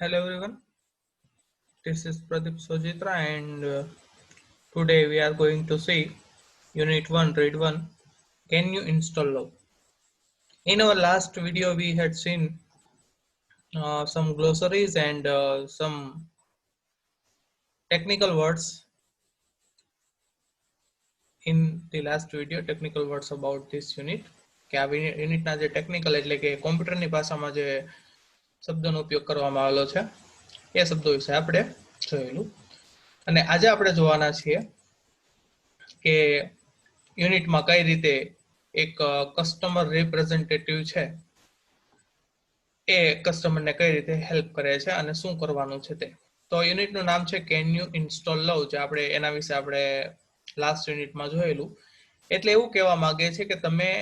Hello everyone, this is Pradeep Sojitra and today we are going to see Unit 1, Read 1. Can you install Love? In our last video we had seen some glossaries and some technical words in the last video, technical words about this unit. કે આ યુનિટના જે technical એટલે કે કોમ્પ્યુટરની ભાષામાં જે શબ્દોનો ઉપયોગ કરવામાં આવેલો છે એ શબ્દો વિશે આપણે જોયેલું અને આજે આપણે જોવાના છીએ કે યુનિટમાં કઈ રીતે એક કસ્ટમર રિપ્રેઝેન્ટેટિવ છે એ કસ્ટમરને કઈ રીતે હેલ્પ કરે છે અને શું કરવાનું છે તે. તો યુનિટનું નામ છે કેન યુ ઇન્સ્ટોલ લવ, જે આપણે એના વિશે આપણે લાસ્ટ યુનિટમાં જોયેલું. એટલે એવું કહેવા માંગે છે કે તમે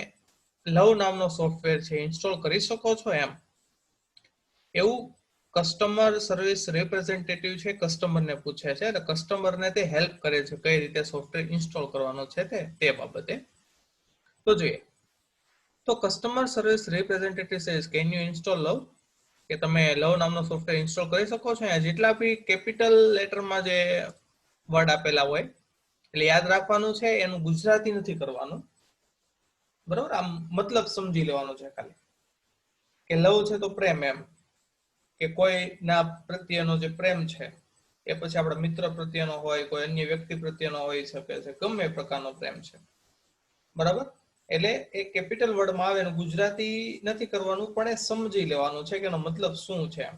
લવ નામનો સોફ્ટવેર છે ઇન્સ્ટોલ કરી શકો છો એમ. એવું કસ્ટમર સર્વિસ રિપ્રેઝેન્ટેટિવ છે કસ્ટમરને પૂછે છે અને કસ્ટમરને તે હેલ્પ કરે છે કઈ રીતે સોફ્ટવેર ઇન્સ્ટોલ કરવાનો છે તે બાબતે. તો જોઈએ તો customer service representative says can you install love, કે તમે લવ નામનો સોફ્ટવેર ઇન્સ્ટોલ કરી શકો છો. જેટલા બી કેપિટલ લેટરમાં જે વર્ડ આપેલા હોય એટલે યાદ રાખવાનું છે, એનું ગુજરાતી નથી કરવાનું, બરોબર? આમ મતલબ સમજી લેવાનો છે ખાલી. કે લવ છે તો પ્રેમ, એમ કે કોઈના પ્રત્યેનો જે પ્રેમ છે એ પછી આપણા મિત્ર પ્રત્યેનો હોય, કોઈ અન્ય વ્યક્તિ પ્રત્યેનો હોઈ શકે છે, ગમે પ્રકારનો પ્રેમ છે, બરાબર? એટલે એ કેપિટલ વર્ડમાં આવે એનું ગુજરાતી નથી કરવાનું, પણ એ સમજી લેવાનું છે કે એનો મતલબ શું છે.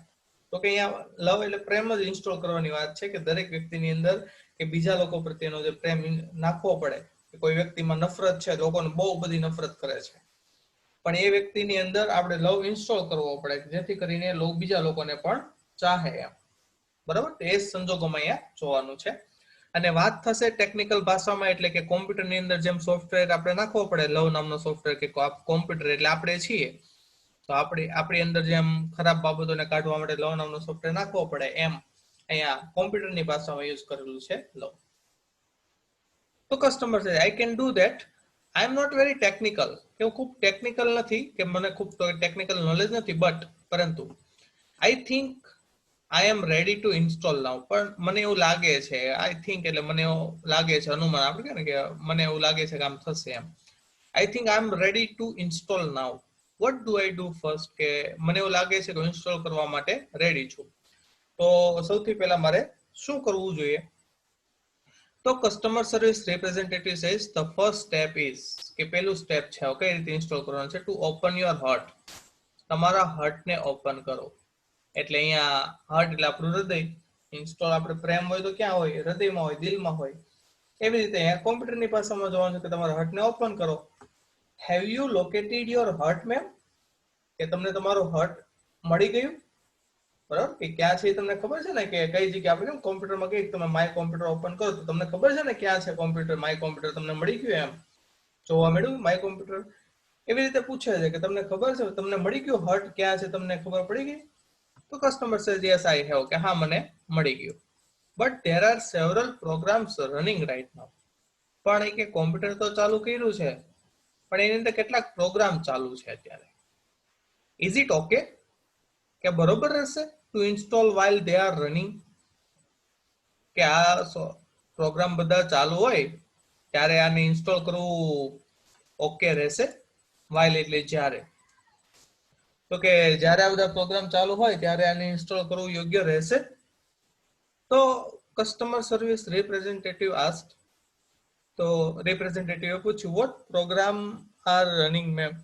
તો કે અહીંયા લવ એટલે પ્રેમ જ ઇન્સ્ટોલ કરવાની વાત છે, કે દરેક વ્યક્તિની અંદર કે બીજા લોકો પ્રત્યેનો જે પ્રેમ નાખવો પડે. કે કોઈ વ્યક્તિમાં નફરત છે, લોકોને બહુ બધી નફરત કરે છે, પણ એ વ્યક્તિની અંદર આપણે લવ ઇન્સ્ટોલ કરવો પડે જેથી કરીને લોક બીજા લોકોને પણ ચાહે એમ, બરાબર? એ સંજોગોમાં અહીંયા જોવાનું છે. અને વાત થશે ટેકનિકલ ભાષામાં, એટલે કે કોમ્પ્યુટરની અંદર જેમ સોફ્ટવેર આપણે નાખવો પડે, લવ નામનો સોફ્ટવેર કે કોમ્પ્યુટર એટલે આપણે છીએ, તો આપણી અંદર જેમ ખરાબ બાબતોને કાઢવા માટે લવ નામનો સોફ્ટવેર નાખવો પડે, એમ અહીંયા કોમ્પ્યુટરની ભાષામાં યુઝ કરેલું છે લવ. તો કસ્ટમર છે I can do that, I am not very technical, કે હું ખૂબ ટેકનિકલ નથી, કે મને ખૂબ ટેકનિકલ નોલેજ નથી, પરંતુ I think I am ready to install now, પણ મને એવું લાગે છે, આઈ થિંક એટલે મને એવું લાગે છે, અનુમાન આપણે કહે ને કે મને એવું લાગે છે કે આમ થશે એમ. I think I am ready to install now, what do I do first, કે મને એવું લાગે છે કે ઇન્સ્ટોલ કરવા માટે રેડી છું. તો સૌથી પહેલા મારે શું કરવું જોઈએ? તો customer service representative says the first step is, કે પહેલું સ્ટેપ છે કઈ રીતે ઇન્સ્ટોલ કરવાનું છે, ટુ ઓપન યોર હાર્ટ, તમારા હાર્ટને ઓપન કરો. એટલે અહીંયા હાર્ટ એટલે આપણું હૃદય. ઇન્સ્ટોલ આપણે પ્રેમ હોય તો ક્યાં હોય? હૃદયમાં હોય, દિલમાં હોય. એવી રીતે અહીંયા કોમ્પ્યુટરની ભાષામાં જોવાનું છે કે તમારા હાર્ટને ઓપન કરો. Have you located your heart ma'am, કે તમને તમારું હાર્ટ મળી ગયું, બરાબર? કે ક્યાં છે તમને ખબર છે ને, કે કઈ જગ્યાએ આપણે કેમ કોમ્પ્યુટરમાં કહીએ તમે માય કોમ્પ્યુટર ઓપન કરો તો તમને ખબર છે ને ક્યાં છે કોમ્પ્યુટર, માય કોમ્પ્યુટર તમને મળી ગયું, એમ જોવા મળ્યું માય કોમ્પ્યુટર. એવી રીતે પૂછે છે કે તમને ખબર છે, તમને મળી ગયું હાર્ટ ક્યાં છે, તમને ખબર પડી ગઈ? તો customer says yes I have, કે હા મને મળી ગયું. But there are several programs running right now, પણ એ કે કોમ્પ્યુટર તો ચાલુ કર્યું છે, પણ એની અંદર કેટલાક પ્રોગ્રામ ચાલુ છે અત્યારે. ઇઝ ઇટ ઓકે, કે બરોબર રહેશે two install while they are running, કે આ પ્રોગ્રામ બધા ચાલુ હોય ત્યારે આને ઇન્સ્ટોલ કરવું ઓકે રહેશે? વાઇલ એટલે જ્યારે, તો કે જ્યારે આ બધા પ્રોગ્રામ ચાલુ હોય ત્યારે આને ઇન્સ્ટોલ કરવું યોગ્ય રહેશે? તો કસ્ટમર સર્વિસ રિપ્રેઝેન્ટેટિવ આસ્ક, તો રિપ્રેઝેન્ટેટિવે પૂછ્યું what program are running ma'am,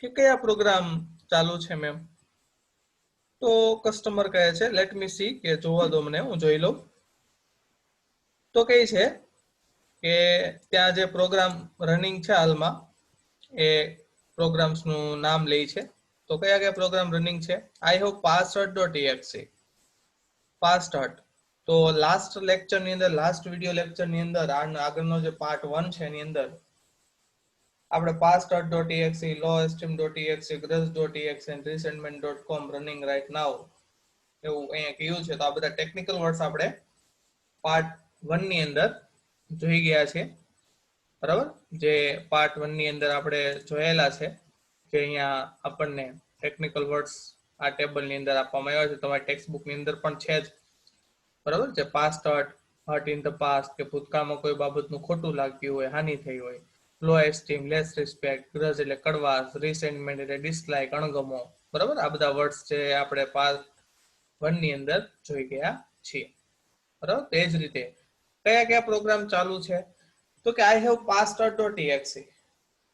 કે કયા પ્રોગ્રામ ચાલુ છે મેમ? તો કસ્ટમર કહે છે લેટ મી સી, કે જોવા દો મને, હું જોઈ લઉં. તો કહે છે કે ત્યાં જે પ્રોગ્રામ રનિંગ છે હાલમાં એ પ્રોગ્રામ્સનું નામ લે છે. તો કયા કયા પ્રોગ્રામ રનિંગ છે? I have password.exe, password. તો લાસ્ટ લેક્ચરની અંદર, લાસ્ટ વિડીયો લેક્ચરની અંદર, આગળનો જે પાર્ટ 1 છે એની અંદર આપણે password.exe, lowesteem.exe, grudge.exe and resentment.com running right now એવું અહીંયા કહ્યું છે. તો આ બધા ટેકનિકલ વર્ડ્સ આપણે પાર્ટ 1 ની અંદર જોઈ ગયા છે, બરાબર? જે પાર્ટ 1 ની અંદર આપણે જોયેલા છે, કે અહીંયા આપણને ટેકનિકલ વર્ડ્સ આ ટેબલની અંદર આપવામાં આવ્યા છે, તમારી ટેક્સ્ટ બુકની અંદર પણ છે જ, બરાબર છે. Past hurt in the past, કે ભૂતકાળમાં કોઈ બાબતનું ખોટું લાગ્યું હોય, હાનિ થઈ હોય. લો એસ્ટીમ, લેસ રિસ્પેક્ટ, ગ્રજ એટલે કડવાશ, રિસેન્ટમેન્ટ એટલે ડિસલાઇક, અણગમો, બરાબર. આ બધા વર્ડ્સ છે આપણે પાર્ટ 1 ની અંદર જોઈ ગયા છીએ, બરાબર. તે જ રીતે કયા કયા પ્રોગ્રામ ચાલુ છે, તો કે આઈ હેવ pastart.exe,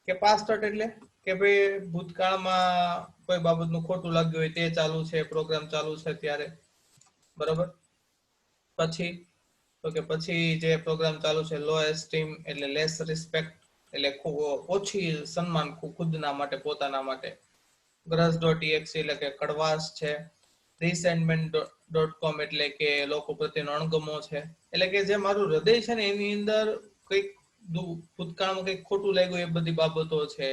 કે પાસ્ટર્ટ એટલે કે ભાઈ ભૂતકાળમાં કોઈ બાબતનું ખોટું લાગ્યું હોય તે ચાલુ છે, પ્રોગ્રામ ચાલુ છે ત્યારે, બરાબર. પછી તો કે પછી જે પ્રોગ્રામ ચાલુ છે લો એસ્ટીમ એટલે લેસ રિસ્પેક્ટ, એટલે ઓછી સન્માન ખુદના માટે, પોતાના માટે. grudge.exe એટલે કે કડવાશ છે. resentment.com એટલે કે લોકો પ્રત્યેનો અણગમો છે, એટલે કે જે મારું હૃદય છે ને એની અંદર કંઈક ભૂતકાળમાં કંઈક ખોટું લાગ્યું એ બધી બાબતો છે.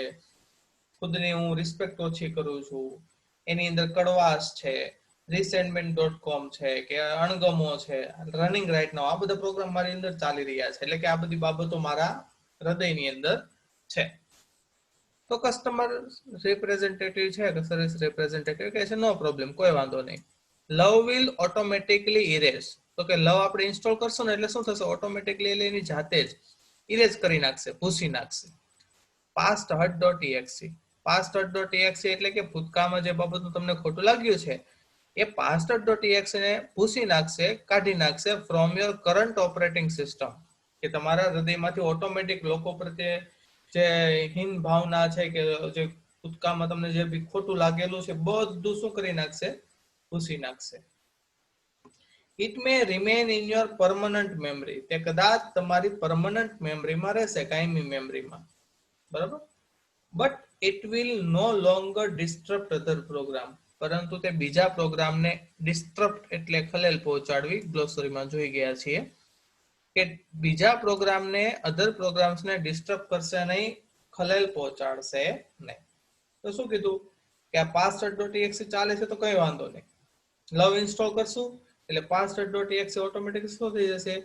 ખુદની હું રિસ્પેક્ટ ઓછી કરું છું, એની અંદર કડવાશ છે. resentment.com છે કે અણગમો છે, રનિંગ રાઈટ નાઉ, આ બધા પ્રોગ્રામ મારી અંદર ચાલી રહ્યા છે, એટલે કે આ બધી બાબતો મારા હૃદયની અંદર છે. તો કસ્ટમર રિપ્રેઝેન્ટેટિવ છે કે સર્વિસ રિપ્રેઝેન્ટેટિવ કે છે નો પ્રોબ્લેમ, કોઈ વાંધો નહીં. લવ વિલ ઓટોમેટિકલી ઇરેઝ, તો કે લવ આપણે ઇન્સ્ટોલ કરશું ને એટલે શું થશે, ઓટોમેટિકલી એટલે એની જાતે જ ઇરેઝ કરી નાખશે, ભૂસી નાખશે. પાસ્ટ hurt.exe, પાસ્ટ hurt.exe એટલે કે ભૂતકાળમાં જે બાબતનું તમને ખોટું લાગ્યું છે એ પાસ્ટ hurt.exe ને ભૂસી નાખશે, કાઢી નાખશે from your current operating system, કે તમારા હૃદયમાંથી ઓટોમેટિક લોકો પ્રત્યે જે હીન ભાવના છે કે જે ભૂતકાળમાં તમને જે બી ખોટું લાગેલું છે બધું શું કરી નાખશે, ભૂસી નાખશે. It may remain in your permanent memory, તે કદાચ તમારી પરમનન્ટ મેમરીમાં રહેશે, કાયમી મેમરીમાં, બરાબર. But it will no longer disturb other program, પરંતુ તે બીજા પ્રોગ્રામને ડિસ્ટર્બ એટલે ખલેલ પહોંચાડવી, ગ્લોસરીમાં જોઈ ગયા છીએ કે બીજા પ્રોગ્રામને, અધર પ્રોગ્રામ્સને ડિસ્ટર્બ કરશે નહીં, ખલેલ પહોંચાડશે નહીં. તો શું કીધું કે આ pastart.exe ચાલે છે તો કઈ વાંધો નહીં. લવ ઇન્સ્ટોલ કરશું એટલે pastart.exe ઓટોમેટિક શું થઈ જશે,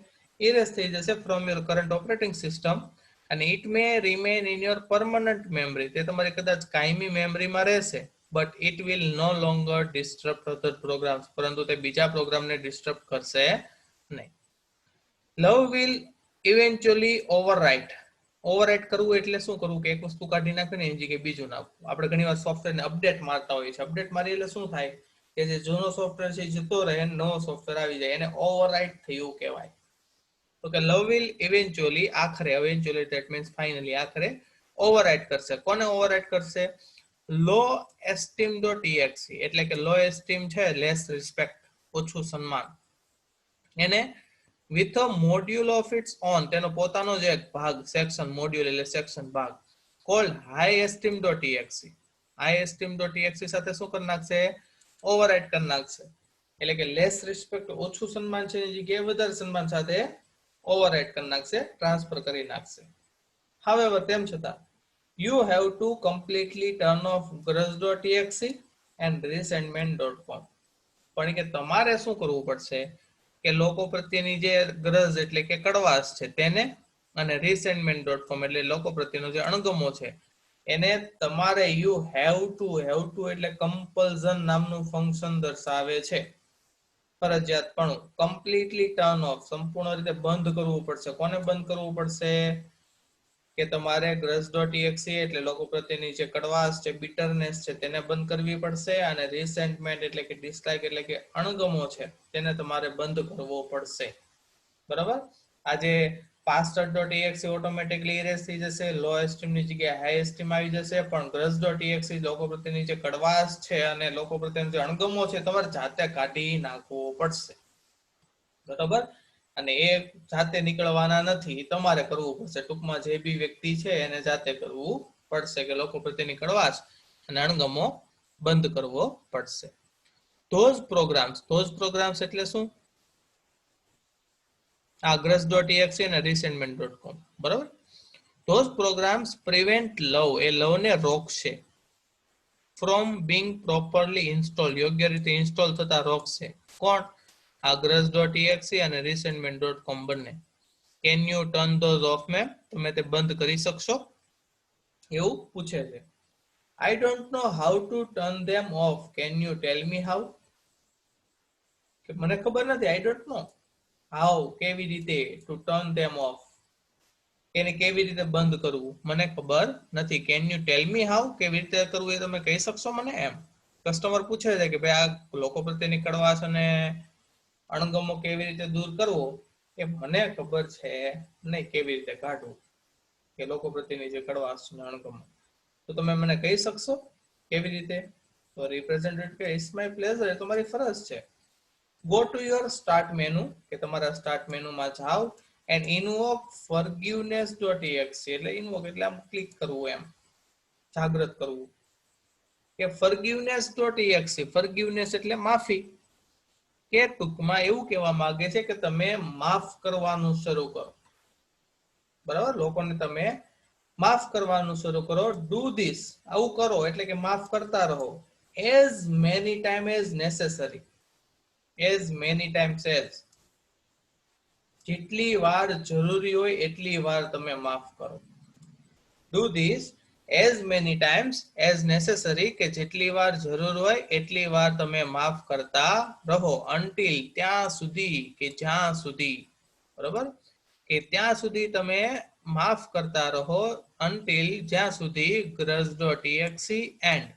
ઇરેઝ થઈ જશે from your current operating system. અને it may remain in your permanent memory, તે તમારી કદાચ કાયમી મેમરીમાં રહેશે, but it will no longer disturb other programs, પરંતુ તે બીજા પ્રોગ્રામને ડિસ્ટર્બ કરશે નહીં. Love will eventually overwrite, overwrite કરવું એટલે શું કરવું કે એક વસ્તુ કાઢી નાખીને એની જગ્યાએ બીજું નાખવું. આપણે ઘણી વાર સોફ્ટવેરને અપડેટ મારતા હોઈએ છીએ, અપડેટ મારી એટલે શું થાય કે જે જૂનો સોફ્ટવેર છે જતો રહે, નવો સોફ્ટવેર આવી જાય, એને ઓવરરાઇટ થયું કહેવાય. તો કે લવ વિલ ઇવેન્ચ્યુઅલી, આખરે, ઇવેન્ચ્યુઅલી ધેટ મીન્સ ફાઇનલી, આખરે ઓવરરાઇટ કરશે. કોને ઓવરરાઇટ કરશે, લો એસ્ટીમ.exe એટલે કે લો એસ્ટીમ છે, લેસ રિસ્પેક્ટ, ઓછું સન્માન, એને with a module of its own, તેનો પોતાનો જ એક ભાગ, સેક્શન, મોડ્યુલ એટલે સેક્શન, ભાગ, called highesteem.exe. highesteem.exe સાથે શું કરી નાખશે, ઓવરરાઇટ કરી નાખશે. એટલે કે લેસ રિસ્પેક્ટ, ઓછું સન્માન છે એની જગ્યાએ વધારે સન્માન સાથે ઓવરરાઇટ કરી નાખશે, ટ્રાન્સફર કરી નાખશે. However, તેમ છતાં you have to completely turn off grudge.exe and resentment.com, પણ કે તમારે શું કરવું પડશે કે લોકો પ્રત્યેની જે ગ્રજ એટલે કે કડવાશ છે તેને, અને resentment.com એટલે લોકો પ્રત્યેનો જે અણગમો છે એને તમારે યુ હેવ ટુ એટલે કમ્પલ્ઝન નામનું ફંક્શન દર્શાવે છે, ફરજિયાતપણું. કમ્પ્લીટલી ટર્ન ઓફ, સંપૂર્ણ રીતે બંધ કરવું પડશે. કોને બંધ કરવું પડશે કે તમારે grudge.exe એટલે લોકો પ્રત્યેની જે કડવાશ છે, બિટરનેસ છે તેને બંધ કરવી પડશે, અને રિસેન્ટમેન્ટ એટલે કે ડિસલાઇક એટલે કે અણગમો છે તેને તમારે બંધ કરવો પડશે, બરાબર. આજે pastart.exe ઓટોમેટિકલી ઇરેઝ થઈ જશે, લો એસ્ટીમ ની જગ્યાએ હાઈ એસ્ટીમ આવી જશે, પણ grudge.exe લોકો પ્રત્યેની જે કડવાશ છે અને લોકો પ્રત્યેનો જે અણગમો છે તમારે જાતે કાઢી નાખવો પડશે, બરાબર. અને એ જાતે નીકળવાના નથી, તમારે કરવું પડશે. ટૂંકમાં જે બી વ્યક્તિ છે એને જાતે કરવું પડશે કે લોકો પ્રત્યેની કડવાશ અને અણગમો બંધ કરવો પડશે. those programs એટલે શું, આ grudge.exe અને resentment.com, બરાબર. those programs prevent love, એ લવ ને રોકશે, from being properly installed, યોગ્ય રીતે ઇન્સ્ટોલ થતા રોકશે. કોણ, આ grudge.exe અને resentment.com બંને. can you turn those off, ma'am, તમે તે બંધ કરી શકશો, એવું પૂછે છે. I don't know how to turn them off. Can you tell me how? કે મને ખબર નથી. I don't know how, કેવી રીતે, to turn them off, એને કેવી રીતે બંધ કરવું મને ખબર નથી. Can you tell me how, કેવી રીતે કરવું એ તમે કહી શકશો મને? એમ કસ્ટમર પૂછે છે કે ભાઈ આ લોકો પ્રત્યેની કડવાશ અને અણગમો કેવી રીતે દૂર કરવો એ મને ખબર છે નહીં, કેવી રીતે કાઢવું કે લોકો પ્રત્યેની જે કડવાશ અને અણગમો, તો તમે મને કહી શકશો કેવી રીતે? તો રિપ્રેઝેન્ટેટિવ કે ઇટ્સ માય પ્લેઝર, એ તમારી ફરજ છે. Go to your start menu, કે તમારા સ્ટાર્ટ મેનુમાં જાઓ and invoke forgiveness.exe, એટલે invoke એટલે આમ ક્લિક કરવું, એમ જાગૃત કરવું કે forgiveness.exe. forgiveness એટલે માફી, કે ટૂંકમાં એવું કહેવા માંગે છે કે તમે માફ કરવાનું શરૂ કરો. બરાબર, લોકોને તમે માફ કરવાનું શરૂ કરો. ડુ ધીસ, આવું કરો એટલે કે માફ કરતા રહો. as many time as necessary, as many times as, જેટલી વાર જરૂરી હોય એટલી વાર તમે માફ કરો. Do this as many times as necessary, કે જેટલી વાર જરૂર હોય એટલી વાર તમે માફ કરતા રહો. until, ત્યાં સુધી, કે જ્યાં સુધી, બરાબર, કે ત્યાં સુધી તમે માફ કરતા રહો. until, જ્યાં સુધી grudge.exe end,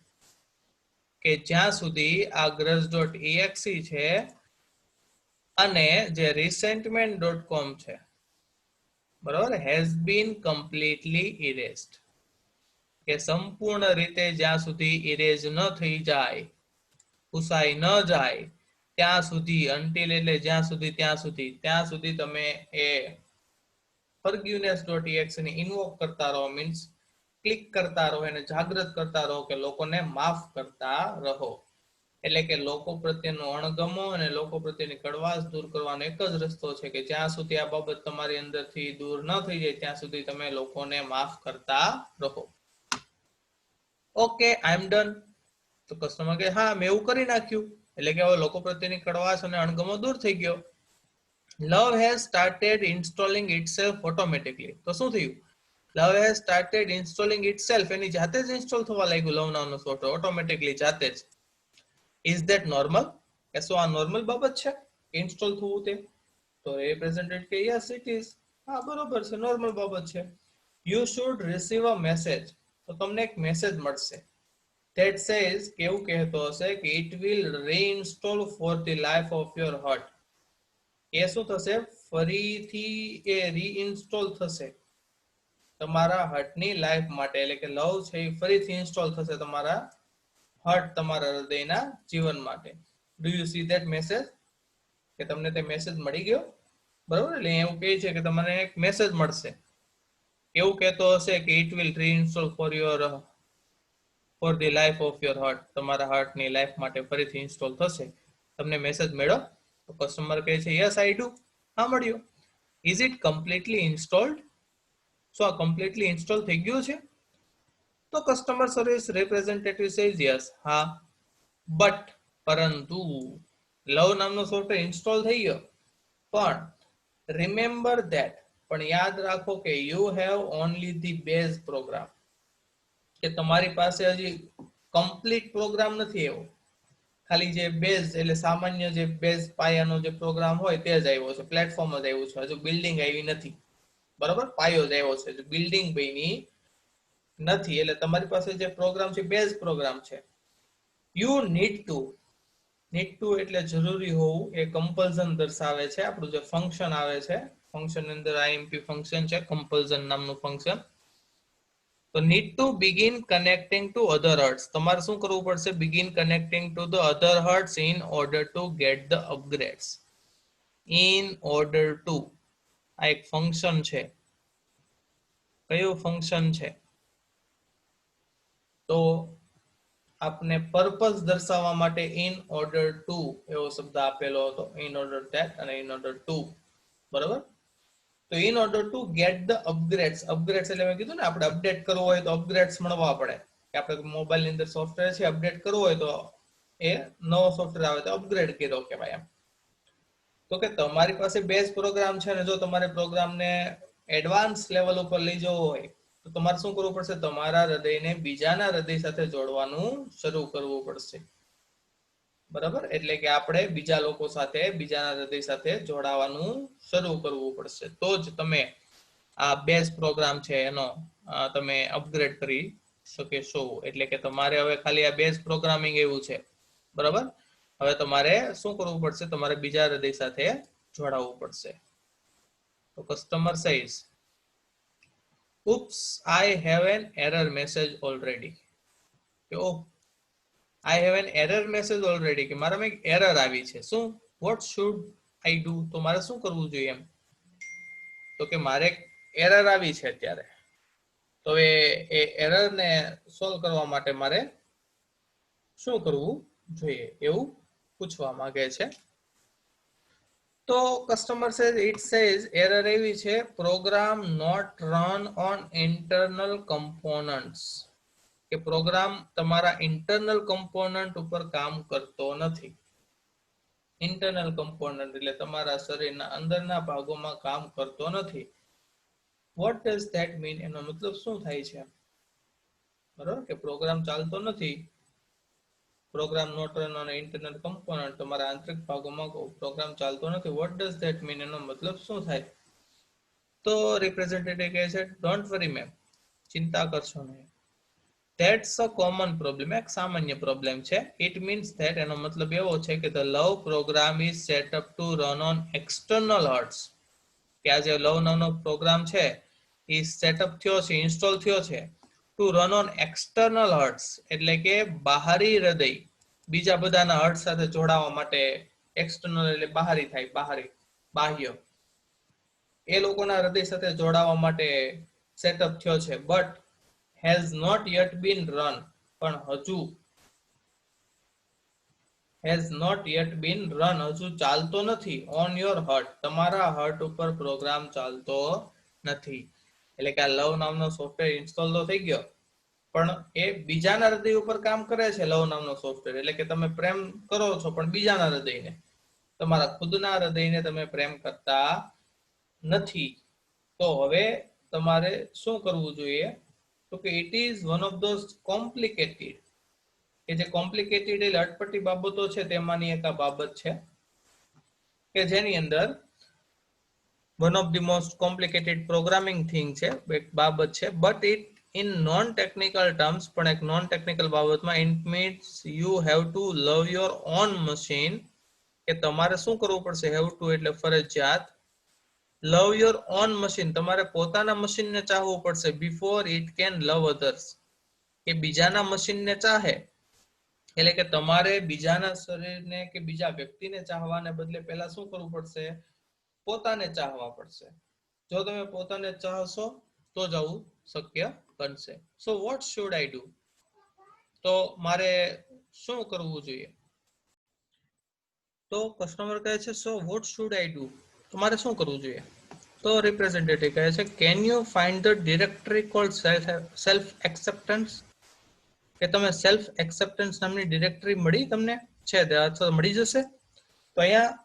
કે જ્યાં સુધી આ grudge.exe છે અને જે resentment.com છે, બરાબર, has been completely erased, કે સંપૂર્ણ રીતે જ્યાં સુધી ઇરેઝ ન થઈ જાય, ભૂસાઈ ન જાય ત્યાં સુધી, until એટલે જ્યાં સુધી, ત્યાં સુધી તમે એ forgiveness.exe ને ઇન્વોક કરતા રહો, મીન્સ ક્લિક કરતા રહો, એને જાગૃત કરતા રહો કે લોકોને માફ કરતા રહો. એટલે કે લોકો પ્રત્યેનો અણગમો અને લોકો પ્રત્યેની કડવાશ દૂર કરવાનો એક જ રસ્તો છે કે જ્યાં સુધી આ બાબત તમારી અંદરથી દૂર ન થઈ જાય ત્યાં સુધી તમે લોકોને માફ કરતા રહો. Okay, I am done. તો કસ્ટમર કે હા મેં એવું કરી નાખ્યું, એટલે કે હવે લોકો પ્રત્યેની કડવાશ અને અણગમો દૂર થઈ ગયો. Love has started installing itself automatically. તો શું થયું? Love has started installing itself, એની જાતે જ ઇન્સ્ટોલ થવા લાગ્યું લવ નામનો સોફ્ટવેર ઓટોમેટિકલી, જાતે જ. ઇઝ ધેટ નોર્મલ, કે શું આ નોર્મલ બાબત છે ઇન્સ્ટોલ થવું તે? તો રિપ્રેઝેન્ટેટિવ કે યસ ઇટ ઇઝ, હા બરોબર છે, નોર્મલ બાબત છે. You should receive a message, તો તમને એક મેસેજ મળશે that says, કેવું કહેતો હશે કે it will reinstall for the life of your heart. એ શું થશે? ફરીથી એ રીઇન્સ્ટોલ થશે તમારા હર્ટની લાઈફ માટે, એટલે કે લવ છે એ ફરીથી ઇન્સ્ટોલ થશે તમારા હર્ટ, તમારા હૃદયના જીવન માટે. Do you C that message? કે તમને તે મેસેજ મળી ગયો, બરોબર? એટલે એવું કહે છે કે તમને એક મેસેજ મળશે, એવું કહેતો હશે કે it will reinstall for the life of your heart, તમારા હાર્ટની લાઈફ માટે ફરીથી ઇન્સ્ટોલ થશે. તમને મેસેજ મળ્યો? તો કસ્ટમર કહે છે યસ આઈ ડુ, હા મળ્યો. Is it completely installed? શું આ કમ્પ્લીટલી ઇન્સ્ટોલ થઈ ગયું છે? તો customer service representative says yes, હા, બટ, પરંતુ, લવ નામનો સોફ્ટવેર ઇન્સ્ટોલ થઈ ગયો, પણ રિમેમ્બર ધેટ, પણ યાદ રાખો કે you have only the base program, કે તમારી પાસે હજી કમ્પ્લીટ પ્રોગ્રામ નથી એવો, ખાલી જે બેઝ એટલે સામાન્ય જે બેઝ પાયાનો જે પ્રોગ્રામ હોય તે જ આવ્યો છે, પ્લેટફોર્મ જ આવ્યું છે, હજુ બિલ્ડિંગ આવી નથી, બરાબર, પાયો જ આવ્યો છે, બિલ્ડિંગ બની નથી. એટલે તમારી પાસે જે પ્રોગ્રામ છે બેઝ પ્રોગ્રામ છે. યુ નીડ ટુ એટલે જરૂરી હોવું, એ કમ્પલ્ઝન દર્શાવે છે. આપણું જે ફંક્શન આવે છે, ફંક્શન ની અંદર આઈએમપી ફંક્શન છે, કમ્પલ્ઝન નામનું ફંક્શન. તો need to begin connecting to other hertz, તમારે શું કરવું પડશે? Begin connecting to the other hertz in order to get the અપગ્રેડ્સ. In order to, આ એક ફંક્શન છે. કયું ફંક્શન છે? તો આપને પર્પસ દર્શાવવા માટે ઇન ઓર્ડર ટુ એવો શબ્દ આપેલો હતો, ઇન ઓર્ડર ધેટ અને ઇન ઓર્ડર ટુ, બરાબર. તો in order to get the અપગ્રેડ્સ, અપગ્રેડ્સ એટલે મેં કીધું ને આપણે અપડેટ કરવો હોય તો અપગ્રેડ્સ મળવા પડે, કે આપણે મોબાઈલ ની અંદર સોફ્ટવેર છે અપડેટ કરવો હોય તો એ નવો સોફ્ટવેર આવે તો અપગ્રેડ કર્યો કહેવાય એમ. તો કે તમારી પાસે બેઝ પ્રોગ્રામ છે ને જો તમારે પ્રોગ્રામને એડવાન્સ લેવલ ઉપર લઈ જવો હોય તો તમારે શું કરવું પડશે? તમારા હૃદયને બીજાના હૃદય સાથે જોડવાનું શરૂ કરવું પડશે. બરાબર, એટલે કે આપણે બીજા લોકો સાથે, બીજાના હૃદય સાથે જોડાવાનું શરૂ કરવું પડશે, તો જ તમે આ બેઝ પ્રોગ્રામ છે એનો તમે અપગ્રેડ કરી શકશો. એટલે કે તમારે હવે ખાલી આ બેઝ પ્રોગ્રામિંગ એવું છે. બરાબર, હવે તમારે શું કરવું પડશે? તમારે બીજા હૃદય સાથે જોડાવવું પડશે. તો customer says, oops, I have an error message already. Oh, I have an error message already, કે મારામાં એક એરર આવી છે. શું? What should I do? તો મારે શું કરવું જોઈએ એમ? તો કે મારે એરર આવી છે અત્યારે, તો એ એરર ને સોલ્વ કરવા માટે મારે શું કરવું જોઈએ એવું પૂછવા માંગે છે. તો customer says, it says error એવી છે, program not run on internal components, કે પ્રોગ્રામ તમારા ઇન્ટરનલ કમ્પોનન્ટ ઉપર કામ કરતો નથી. ઇન્ટરનલ કમ્પોનન્ટ એટલે તમારા શરીરના અંદરના ભાગોમાં કામ કરતો નથી. What does that mean? એનો મતલબ શું થાય છે? બરાબર, કે પ્રોગ્રામ ચાલતો નથી, program not run on internal component, તમારા આંતરિક ભાગોમાં પ્રોગ્રામ ચાલતો નથી. What does that mean? એનો મતલબ શું થાય? તો રિપ્રેઝેન્ટેટિવ કહે છે, ડોન્ટ વરી મેમ, ચિંતા કરશો નહીં. That's a common problem, એક સામાન્ય પ્રોબ્લેમ છે. It means that, એનો મતલબ એવો છે કે the love program is set up to run on external hearts, કે આ જે લવ નામનો પ્રોગ્રામ છે એ સેટઅપ થયો છે, ઇન્સ્ટોલ થયો છે two run on external hertz, એટલે કે બહારી હૃદય, બીજા બધાના હર્ટ સાથે જોડાવા માટે. એક્સટર્નલ એટલે બહારી થાય, બહારી, બાહ્ય, એ લોકોના હૃદય સાથે જોડાવા માટે સેટઅપ થયો છે. But has not yet been run, પણ હજુ has not yet been run, હજુ ચાલતો નથી. on your heart, તમારા હર્ટ ઉપર પ્રોગ્રામ ચાલતો નથી. એટલે કે આ લવ નામનો સોફ્ટવેર ઇન્સ્ટોલ તો થઈ ગયો, પણ એ બીજાના હૃદય ઉપર કામ કરે છે. લવ નામનો સોફ્ટવેર એટલે કે તમે પ્રેમ કરો છો પણ બીજાના હૃદયને, તમારા ખુદના હૃદયને તમે પ્રેમ કરતા નથી. તો હવે તમારે શું કરવું જોઈએ? તો કે it is one of those complicated, કે જે કોમ્પ્લિકેટેડ એટલે અટપટી બાબતો છે તેમાંની એક આ બાબત છે, કે જેની અંદર one of the most complicated programming thing છે, એક બાબત છે. But it in non technical terms, પણ એક નોન ટેકનિકલ બાબતમાં, it means you have to love your own machine, કે તમારે શું કરવું પડશે? હેવ ટુ એટલે ફરજિયાત, લવ યોર ઓન મશીન, તમારે પોતાના મશીનને ચાહવું પડશે. Before it can love others, કે બીજાના મશીનને ચાહે, એટલે કે તમારે બીજાના શરીરને કે બીજા વ્યક્તિને ચાહવાને બદલે પહેલા શું કરવું પડશે? પોતાને ચાહવા પડશે. જો તમે પોતાને ચાહશો તો જ આવું શક્ય બનશે. So what should I do? તો મારે શું કરવું જોઈએ? તો કસ્ટમર કહે છે, so what should I do? તો મારે શું કરવું જોઈએ? તો રિપ્રેઝેન્ટેટિવ કહે છે, can you find the directory cold self acceptance, કે તમે સેલ્ફ એક્સેપ્ટન્સ નામની ડિરેક્ટરી મળી તમને છે અથવા મળી જશે? તો અહીંયા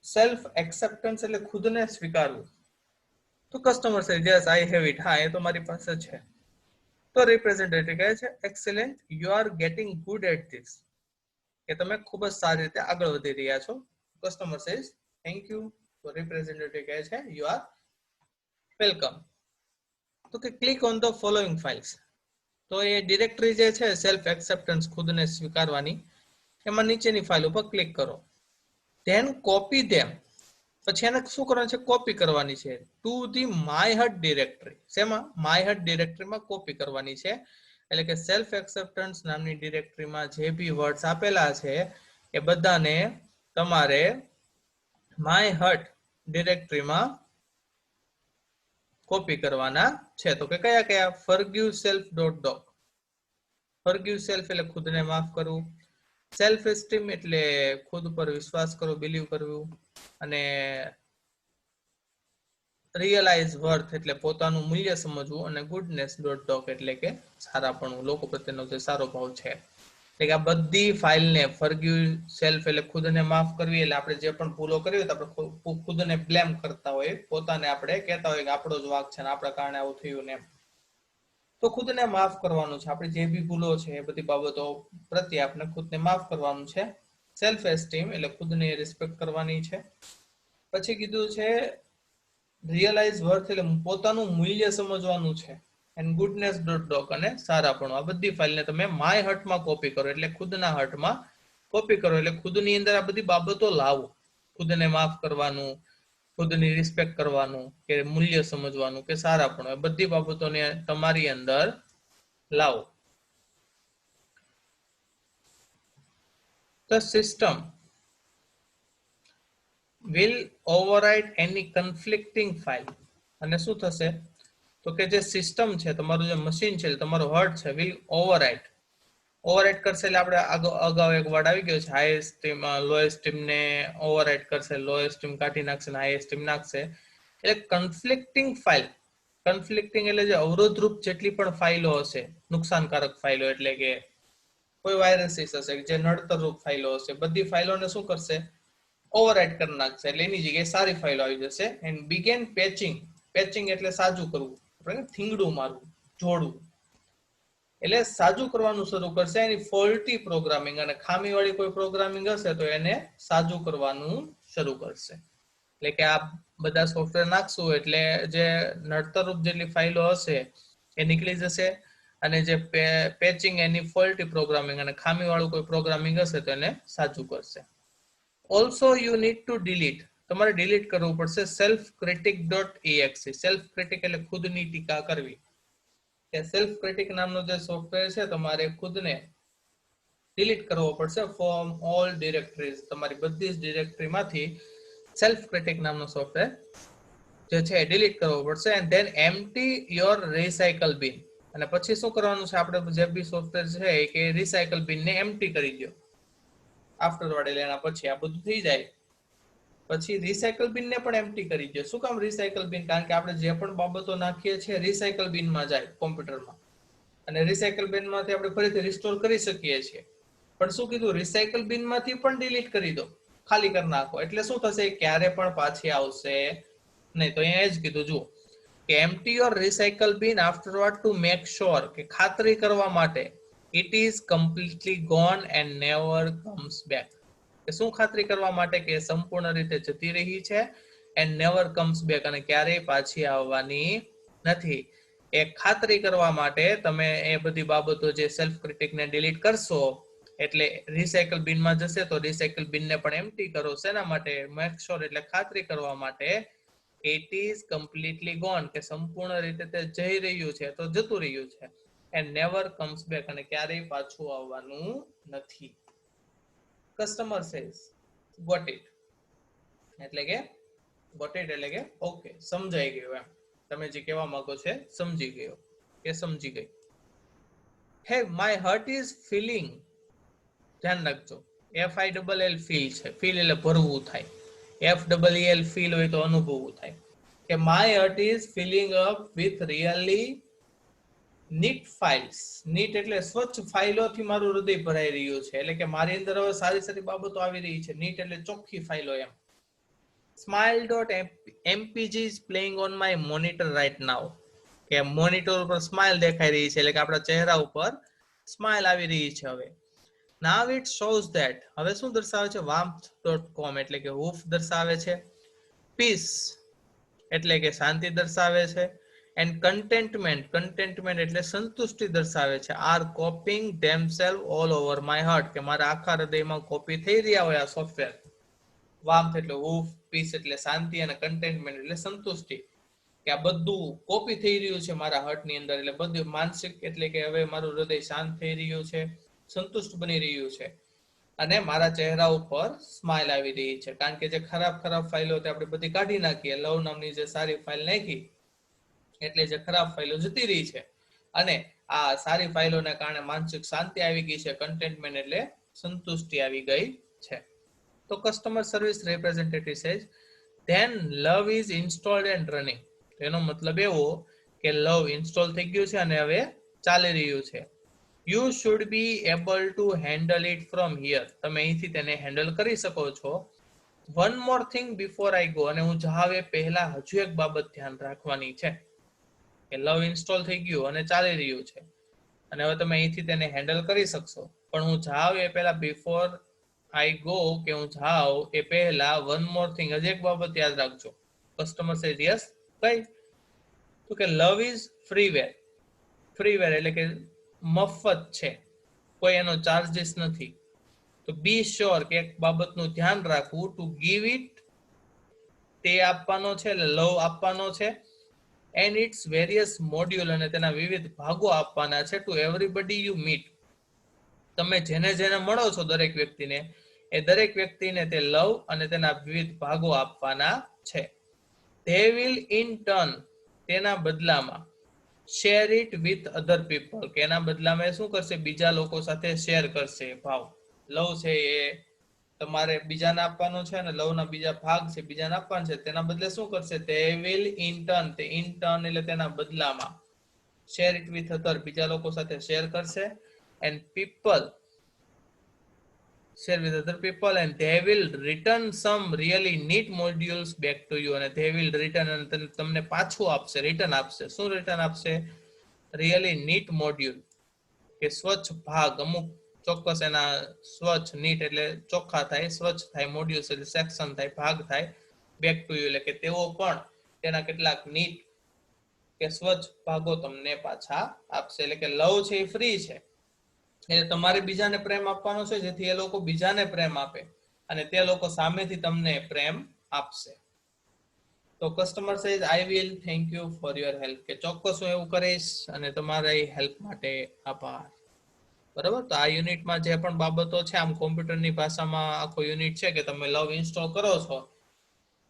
સેલ્ફ એક્સેપ્ટન્સ એટલે ખુદને સ્વીકારવું. તો customer say yes I have it, હા એ તો મારી પાસે છે. તો રિપ્રેઝેન્ટેટિવ કહે છે, excellent, you are getting good at this, કે તમે ખૂબ જ સારી રીતે આગળ વધી રહ્યા છો. Customer says thank you. તો રિપ્રેઝેન્ટેટિવ કહે છે, યુ આર વેલકમ. તો કે click on the following files, તો એ ડિરેક્ટરી જે છે સેલ્ફ એક્સેપ્ટન્સ, ખુદને સ્વીકારવાની, એમાં નીચેની ફાઇલ ઉપર ક્લિક કરો. ધેન કોપી ધેમ, પછી એને શું કરવાનું છે? કોપી કરવાની છે to the my hurt directory. શેમાં? માય હર્ટ ડિરેક્ટરીમાં કોપી કરવાની છે. એટલે કે સેલ્ફ એક્સેપ્ટન્સ નામની ડિરેક્ટરીમાં જે બી વર્ડ્સ આપેલા છે એ બધાને તમારે માય હર્ટ ડિરેક્ટરીમાં કોપી કરવાના છે. તો કે કયા કયા? ફોરગિવ સેલ્ફ .doc, ફોરગિવ સેલ્ફ એટલે ખુદને માફ કરવું, સેલ્ફ એસ્ટીમ એટલે ખુદ પર વિશ્વાસ કરવો, બિલીવ કરવું, અને રિયલાઇઝ વર્થ એટલે પોતાનું મૂલ્ય સમજવું, અને ગુડનેસ .doc એટલે કે સારાપણું, લોકો પ્રત્યેનો જે સારો ભાવ છે. એટલે કે આ બધી ફાઇલને ફોરગિવ સેલ્ફ એટલે ખુદને માફ કરવી, એટલે આપણે જે પણ ભૂલો કરી હોય તો આપણે ખુદને બ્લેમ કરતા હોય, પોતાને આપણે કહેતા હોય કે આપણો જ વાંક છે ને આપણા કારણે આવું થયું ને એમ. તો ખુદને માફ કરવાનું છે, આપણે જે બી ભૂલો છે એ બધી બાબતો પ્રત્યે આપણે ખુદને માફ કરવાનું છે. સેલ્ફ એસ્ટીમ એટલે ખુદને રિસ્પેક્ટ કરવાની છે. પછી કીધું છે રિયલાઇઝ વર્થ એટલે પોતાનું મૂલ્ય સમજવાનું છે. એન્ડ ગુડનેસ ડોટ અને સારાપણું. આ બધી ફાઇલને તમે માય હર્ટમાં કોપી કરો એટલે ખુદના હર્ટમાં કોપી કરો એટલે ખુદની અંદર આ બધી બાબતો લાવો. ખુદને માફ કરવાનું, ખુદની રિસ્પેક્ટ કરવાનું, કે મૂલ્ય સમજવાનું, કે સારાપણું, એ બધી બાબતોને તમારી અંદર લાવો. The system will override any conflicting file. અને શું થશે તો કે જે સિસ્ટમ છે, તમારું જે મશીન છે, તમારું હર્ટ છે, will override કરશે. એટલે આપણે અગાઉ એક વર્ડ આવી ગયો છે હાઈ એસ્ટીમ, લો એસ્ટીમ ને ઓવરરાઇડ કરશે. લો એસ્ટીમ કાઢી નાખશે ને હાઈ એસ્ટીમ નાખશે. એટલે કન્ફ્લિક્ટિંગ ફાઇલ, કન્ફ્લિક્ટિંગ એટલે જે અવરોધરૂપ જેટલી પણ ફાઇલો હશે, નુકસાનકારક ફાઇલો એટલે કે કોઈ વાયરસીસ હશે જે નડતરરૂપ ફાઇલો હશે, બધી ફાઇલોને શું કરશે ઓવરરાઇડ કરી નાખશે. એટલે એની જગ્યાએ સારી ફાઇલો આવી જશે. એન્ડ બિગેન પેચિંગ, પેચિંગ એટલે સાજું કરવું, થીંગડું મારવું, જોડવું, એટલે સાજું કરવાનું શરૂ કરશે. એની ફોલ્ટી પ્રોગ્રામિંગ અને ખામીવાળી કોઈ પ્રોગ્રામિંગ હશે તો એને સાજું કરવાનું શરૂ કરશે. એટલે કે આ બધા સોફ્ટવેર નાખશું એટલે જે નડતરરૂપ જેટલી ફાઇલો હશે એ નીકળી જશે, અને જે પેચિંગ એની ફોલ્ટી પ્રોગ્રામિંગ અને ખામીવાળું કોઈ પ્રોગ્રામિંગ હશે તો એને સાચું કરશે. Also you need to delete, તમારે ડિલીટ કરવું પડશે self critic .exe. Self critic એટલે ખુદની ટીકા કરવી. કે સેલ્ફ ક્રિટિક નામનો જે સોફ્ટવેર છે તમારે ખુદને ડિલીટ કરવો પડશે ફ્રોમ ઓલ ડિરેક્ટરીઝ. તમારી બધી જ ડિરેક્ટરીમાંથી સેલ્ફ ક્રિટિક નામનો સોફ્ટવેર જે છે ડિલીટ કરવો પડશે. And then empty your recycle બિન. અને પછી શું કરવાનું છે, આપણે જે બી સોફ્ટવેર છે કે રિસાયકલ બિનને એમ્પ્ટી કરી દો. આફ્ટરવર્ડ એટલે એના પછી આ બધું થઈ જાય પછી રિસાયકલ બિનને પણ એમ્પ્ટી કરી દો. શું કામ રિસાયકલ બિન? કારણ કે આપણે જે પણ બાબતો નાખીએ છીએ રિસાયકલ બિનમાં જાય કોમ્પ્યુટરમાં, અને રિસાયકલ બિનમાંથી આપણે ફરીથી રિસ્ટોર કરી શકીએ છીએ. પણ શું કીધું, રિસાયકલ બિનમાંથી પણ ડિલીટ કરી દો, ખાલી કરી નાખો. એટલે શું થશે, ક્યારે પણ પાછી આવશે નહીં. તો અહીંયા જ કીધું જુઓ કે empty your recycle bin afterward to make sure, કે ખાતરી કરવા માટે it is completely gone and never comes back. કે શું ખાતરી કરવા માટે કે સંપૂર્ણ રીતે જતી રહી છે and never comes back, અને ક્યારેય પાછી આવવાની નથી. એ ખાતરી કરવા માટે તમે એ બધી બાબતો જે સેલ્ફ ક્રિટિકને ડિલીટ કરશો એટલે રિસાયકલ બિનમાં જશે તો રિસાયકલ બિનને પણ એમ્પ્ટી કરો. શેના માટે? મેક શ્યોર એટલે ખાતરી કરવા માટે it is completely gone, કે સંપૂર્ણ રીતે તે જઈ રહ્યું છે તો જતું રહ્યું છે, and never comes back, અને ક્યારેય પાછું આવવાનું નથી. કસ્ટમર સેઝ got it, એટલે કે got it એટલે કે ઓકે, સમજાઈ ગયું. એમ તમે જે કહેવા માંગો છે સમજી ગયો કે સમજી ગઈ. હે માય હર્ટ ઇઝ ફીલિંગ, ધ્યાન રાખજો FILL ફીલ છે, ફીલ એટલે ભરવું થાય, FEEL ફીલ હોય તો અનુભવવું થાય. કે my hurt is filling up with really neat files. Neat એટલે સ્વચ્છ ફાઇલોથી મારું હૃદય ભરાઈ રહ્યું છે. એટલે કે મારી અંદર હવે સારી સારી બાબતો આવી રહી છે. નીટ એટલે ચોખ્ખી ફાઇલો. એમ smile.mpg is playing on my monitor right now. કે મોનિટર ઉપર સ્માઇલ દેખાઈ રહી છે, એટલે કે આપણા ચહેરા ઉપર સ્માઇલ આવી રહી છે. હવે now it shows that, હવે શું દર્શાવે છે, warmth.com એટલે કે હૂફ દર્શાવે છે, peace એટલે કે શાંતિ દર્શાવે છે, એન્ડ કન્ટેન્ટમેન્ટ એટલે સંતુષ્ટિ દર્શાવે છે, are copying themselves all over my heart, કે મારા આખા હૃદયમાં કોપી થઈ રહ્યા હોય આ સોફ્ટવેર. વાર્મથ એટલે હૂફ, પીસ એટલે શાંતિ, અને કન્ટેન્ટમેન્ટ એટલે સંતુષ્ટિ, કે આ બધું કોપી થઈ રહ્યું છે મારા હર્ટની અંદર. એટલે બધું માનસિક એટલે કે હવે મારું હૃદય શાંત થઈ રહ્યું છે, સંતુષ્ટ બની રહ્યું છે, અને મારા ચહેરા ઉપર સ્માઇલ આવી રહી છે. કારણ કે જે ખરાબ ફાઇલો આપણે બધી કાઢી નાખીએ, લવ નામની જે સારી ફાઇલ નાખી એટલે જે ખરાબ ફાઇલો જતી રહી છે, અને આ સારી ફાઇલોને કારણે માનસિક શાંતિ આવી ગઈ છે, કન્ટેન્ટમેન્ટ એટલે સંતુષ્ટિ આવી ગઈ છે. તો customer service representative says then love is installed and running. એનો મતલબ એવો કે લવ ઇન્સ્ટોલ થઈ ગયું છે અને હવે ચાલી રહ્યું છે. You should be able to handle it from here, તમે અહીંથી તેને હેન્ડલ કરી શકો છો. One more thing before I go, અને હું જાવે પહેલા હજુ એક બાબત ધ્યાન રાખવાની છે. કે લવ ઇન્સ્ટોલ થઈ ગયું અને ચાલી રહ્યું છે અને હવે તમે અહીંથી તેને હેન્ડલ કરી શકશો. પણ હું જાઉં એ પહેલા બિફોર આઈ ગો કે હું જાઉં એ પહેલા વન મોર થિંગ, હજી એક બાબત યાદ રાખજો. કસ્ટમર સેઝ યસ, કઈ? તો કે લવ ઇઝ ફ્રીવેર. ફ્રીવેર એટલે કે મફત છે, કોઈ એનો ચાર્જીસ નથી. તો બી શ્યોર કે એક બાબતનું ધ્યાન રાખવું, ટુ ગીવ ઇટ, તે આપવાનો છે એટલે લવ આપવાનો છે, એન્ડ ઇટ્સ વેરિયસ મોડ્યુલ, અને તેના વિવિધ ભાગો આપવાના છે, ટુ એવરીબડી યુ મીટ. તમે જેને જેને મળો છો દરેક વ્યક્તિને, એ દરેક વ્યક્તિને તે લવ અને તેના વિવિધ ભાગો આપવાના છે. ધે વિલ ઇન ટર્ન, તેના બદલામાં, share it with other people, કે એના બદલામાં શું કરશે? બીજા લોકો સાથે શેર કરશે ભાવ. લવ છે એ તમારે બીજાને આપવાનો છે અને લવના બીજા ભાગ છે બીજાને આપવાના છે, તેના બદલે શું કરશે? તે વિલ ઇન ટર્ન, તે ઇન ટર્ન એટલે તેના બદલામાં, શેર ઇટ વિથ અધર, બીજા લોકો સાથે શેર કરશે, and people, share with other people, and they will return some really neat modules back to you, અને they will return, અને તમને પાછું આપશે, રિટર્ન આપશે. શું રિટર્ન આપશે? really neat module, કે સ્વચ્છ ભાગ, અમુક ચોક્કસ એના સ્વચ્છ, નીટ એટલે ચોખ્ખા થાય, સ્વચ્છ થાય, મોડ્યુલ્સ એટલે સેક્શન થાય, ભાગ થાય, બેક ટુ યુ એટલે કે તેઓ પણ તેના કેટલાક નીટ કે સ્વચ્છ ભાગો તમને પાછા આપશે. એટલે કે લવ છે એ ફ્રી છે, એટલે તમારે બીજાને પ્રેમ આપવાનો છે જેથી એ લોકો બીજાને પ્રેમ આપે અને તે લોકો સામેથી તમને પ્રેમ આપશે. તો customer says I will thank you for your help, કે ચોક્કસ હું એવું કરીશ અને તમારી હેલ્પ માટે આભાર. બરાબર. તો આ યુનિટમાં જે પણ બાબતો છે, આમ કોમ્પ્યુટરની ભાષામાં આખો યુનિટ છે કે તમે લવ ઇન્સ્ટોલ કરો છો,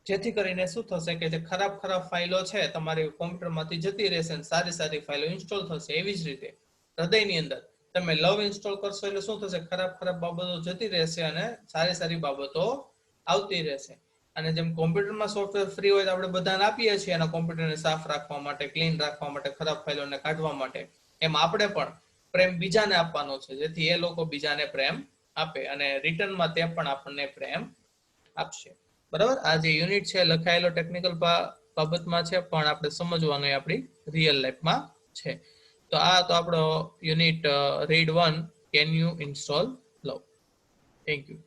જેથી કરીને શું થશે કે જે ખરાબ ફાઇલો છે તમારી કોમ્પ્યુટરમાંથી જતી રહેશે અને સારી ફાઇલો ઇન્સ્ટોલ થશે. એવી જ રીતે હૃદયની અંદર તમે લવ ઇન્સ્ટોલ કરશો એટલે શું થશે? ખરાબ બાબતો જતી રહેશે અને સારી બાબતો આવતી રહેશે. અને જેમ કોમ્પ્યુટરમાં સોફ્ટવેર ફ્રી હોય તો આપણે બધાને આપીએ છીએ એના કોમ્પ્યુટરને સાફ રાખવા માટે, ક્લીન રાખવા માટે, ખરાબ ફાઇલોને કાઢવા માટે, એમ આપણે પણ પ્રેમ બીજાને આપવાનો છે જેથી એ લોકો બીજાને પ્રેમ આપે અને રિટર્નમાં તે પણ આપણને પ્રેમ આપશે. બરાબર. આ જે યુનિટ છે લખાયેલો ટેકનિકલ બાબતમાં છે, પણ આપણે સમજવાનું આપણી રિયલ લાઈફમાં છે. તો આ તો આપણો unit read 1, can you install love. Thank you.